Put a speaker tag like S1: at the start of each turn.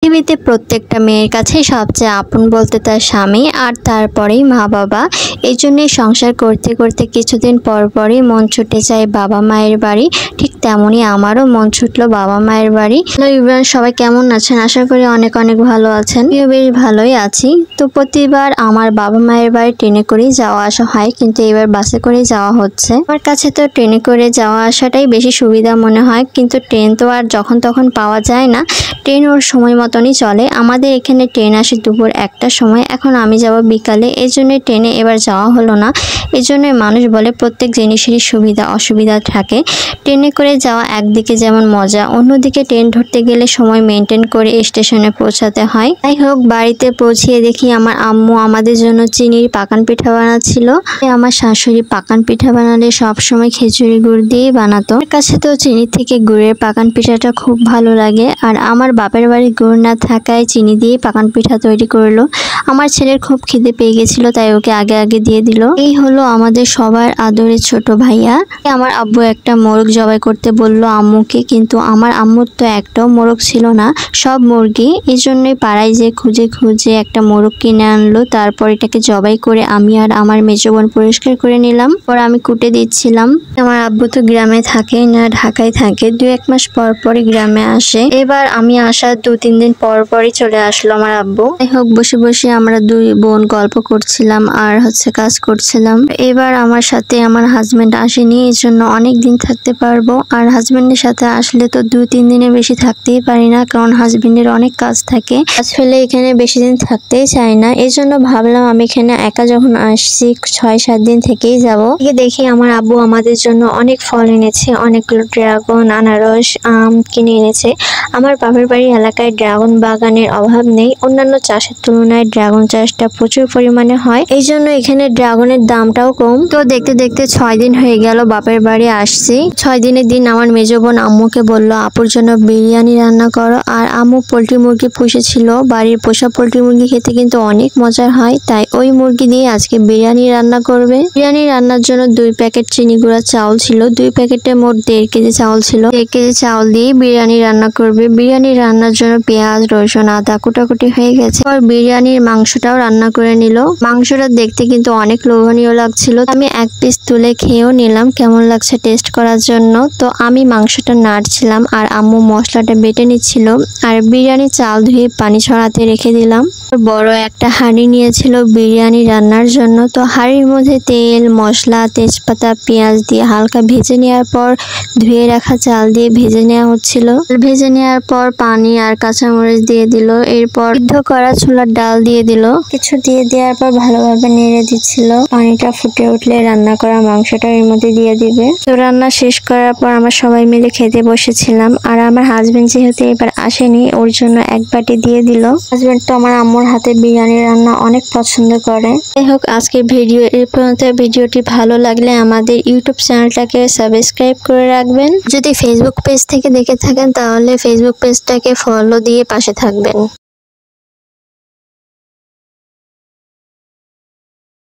S1: পৃথিবীতে প্রত্যেকটা মেয়ের কাছে সবচেয়ে আপন বলতে তার স্বামী আর তারপরেই মা বাবা। এই জন্যই সংসার করতে করতে কিছুদিন পর পরই মন ছুটে যায় বাবা মায়ের বাড়ি। ঠিক তেমনই আমারও মন ছুটলো বাবা মায়ের বাড়ি। হ্যালো এভরিওয়ান, সবাই কেমন আছেন? আশা করি অনেক অনেক ভালো আছেন। আমিও বেশ ভালোই আছি। তো প্রতিবার আমার বাবা মায়ের বাড়ি ট্রেনে করেই যাওয়া আসা হয়, কিন্তু এবার বাসে করেই যাওয়া হচ্ছে। আমার কাছে তো ট্রেনে করে যাওয়া আসাটাই বেশি সুবিধা মনে হয়, কিন্তু ট্রেন তো আর যখন তখন পাওয়া যায় না। ট্রেন ওর সময় মতনই চলে। আমাদের এখানে ট্রেন আসে দুপুর 1টার সময়, এখন আমি যাব বিকালে। এই জন্য ট্রেনে এবার যাওয়া হলো না। এই জন্য মানুষ বলে প্রত্যেক জিনিসেরই সুবিধা অসুবিধা থাকে। ট্রেনে করে যাওয়া একদিকে যেমন মজা, অন্যদিকে ট্রেন ধরতে গেলে সময় মেনটেন করে স্টেশনে পৌঁছাতে হয়। যাই হোক, বাড়িতে পৌঁছিয়ে দেখি আমার আম্মু আমাদের জন্য চিনির পাকান পিঠা বানাচ্ছিল। আমার শাশুড়ি পাকান পিঠা বানালে সবসময় খিচুড়ি গুড় দিয়ে বানাতো। আমার কাছে তো চিনি থেকে গুড়ের পাকান পিঠাটা খুব ভালো লাগে। আর আমার বাপের বাড়ি গুড় না থাকায় চিনি দিয়ে পাকান পিঠা তৈরি করলো। আমার ছেলের খুব খিদে পেয়ে গেছিল, তাই ওকে আগে আগে দিয়ে দিল। এই হলো আমাদের সবার আদরের ছোট ভাইয়া। আমার আব্বু একটা মোরগ জবাই করতে বলল আম্মুকে, কিন্তু আমার আম্মুর তো একটাও মোরগ ছিল না, সব মুরগি। এই জন্যই পাড়ায় যে খুঁজে খুঁজে একটা মোরগ কিনে আনলো। তারপর এটাকে জবাই করে আমি আর আমার মেজো বোন পরিষ্কার করে নিলাম। পর আমি কুটে দিচ্ছিলাম। আমার আব্বু তো গ্রামে থাকে না, ঢাকায় থাকে। 2-1 মাস পর পরই গ্রামে আসে। এবার আমি আসার 2-3 দিন পর পরই চলে আসলো আমার আব্বু। যাই হোক, বসে বসে আমরা দুই বোন গল্প করছিলাম আর কাজ করছিলাম। এবার আমার সাথে আমার হাজবেন্ড আসেনি, এই জন্য অনেক দিন থাকতে পারবো। আর হাজবেন্ডের সাথে আসলে তো 2-3 দিনের বেশি থাকতেই পারি না, কারণ হাজবেন্ডের অনেক কাজ থাকে। কাজ ফেলে এখানে বেশি দিন থাকতেই চাই না। এই জন্য ভাবলাম আমি এখানে একা যখন আসছি 6-7 দিন থেকেই যাবো। দেখি আমার আব্বু আমাদের জন্য অনেক ফল এনেছে, অনেকগুলো ড্রাগন, আনারস, আম কিনে এনেছে। আমার বাপের বাড়ি এলাকায় ড্রাগন বাগানের অভাব নেই। অন্যান্য চাষের তুলনায় ড্রাগন চাষটা প্রচুর পরিমাণে হয়, এই জন্য এখানে ড্রাগনের দামটাও কম। তো দেখতে দেখতে 6 দিন হয়ে গেল বাপের বাড়ি আসছি। 6 দিনের দিন আমার মেজো বোন আম্মুকে বললো আপুর জন্য বিরিয়ানি রান্না করো। আর আম্মু পোল্ট্রি মুরগি পুষেছিল। বাড়ির পোষা পোল্ট্রি মুরগি খেতে কিন্তু অনেক মজার হয়, তাই ওই মুরগি দিয়ে আজকে বিরিয়ানি রান্না করবে। বিরিয়ানি রান্নার জন্য 2 প্যাকেট চিনি গুঁড়া চাউল ছিল। 2 প্যাকেটে মোট 1.5 কেজি চাউল ছিল। 1 কেজি চাউল দিয়ে বিরিয়ানি রান্না করবে। বিরিয়ানি রান্নার জন্য পেঁয়াজ, রসুন, আদা কুটাকুটি হয়ে গেছে। আর বিরিয়ানির মাংসটাও রান্না করে নিল। মাংসটা দেখতে কিন্তু অনেক লোভনীয় লাগছিল। আমি 1 পিস তুলে খেয়েও নিলাম কেমন লাগছে টেস্ট করার জন্য। তো আমি মাংসটা নাড়ছিলাম আর আম্মু মশলাটা বেটে নিচ্ছিল। আর বিরিয়ানি চাল ধুয়ে পানি ছড়াতে রেখে দিলাম। বড় একটা হাঁড়ি নিয়েছিল বিরিয়ানি রান্নার জন্য। তো হাঁড়ির মধ্যে তেল, মশলা, তেজপাতা, পেঁয়াজ দিয়ে হালকা ভেজে নেওয়ার পর ধুয়ে রাখা চাল দিয়ে ভেজে নেওয়া হচ্ছিল। ভেজে নেওয়ার পর পানি আর কাঁচামরিচ দিয়ে দিল। এরপর সিদ্ধ করা ছোলার ডাল দিয়ে দিল। কিছু দিয়ে দেওয়ার পর ভালোভাবে নেড়ে দিচ্ছিল। পানিটা ফুটে উঠলে রান্না করা মাংসটা এর মধ্যে দিয়ে দিবে। তো রান্না শেষ করার পর আমরা সবাই মিলে খেতে বসেছিলাম। আর আমার হাজবেন্ড যেহেতু এবার আসেনি, ওর জন্য 1 বাটি দিয়ে দিল। হাজবেন্ড তো আমার আম্মুর হাতে বিরিয়ানি রান্না অনেক পছন্দ করে। যাই হোক, আজকের ভিডিও এই পর্যন্ত। ভিডিওটি ভালো লাগলে আমাদের ইউটিউব চ্যানেলটাকে সাবস্ক্রাইব করে রাখবেন। যদি ফেসবুক পেজ থেকে দেখে থাকেন তাহলে ফেসবুক পেজটাকে ফলো দিয়ে পাশে থাকবেন।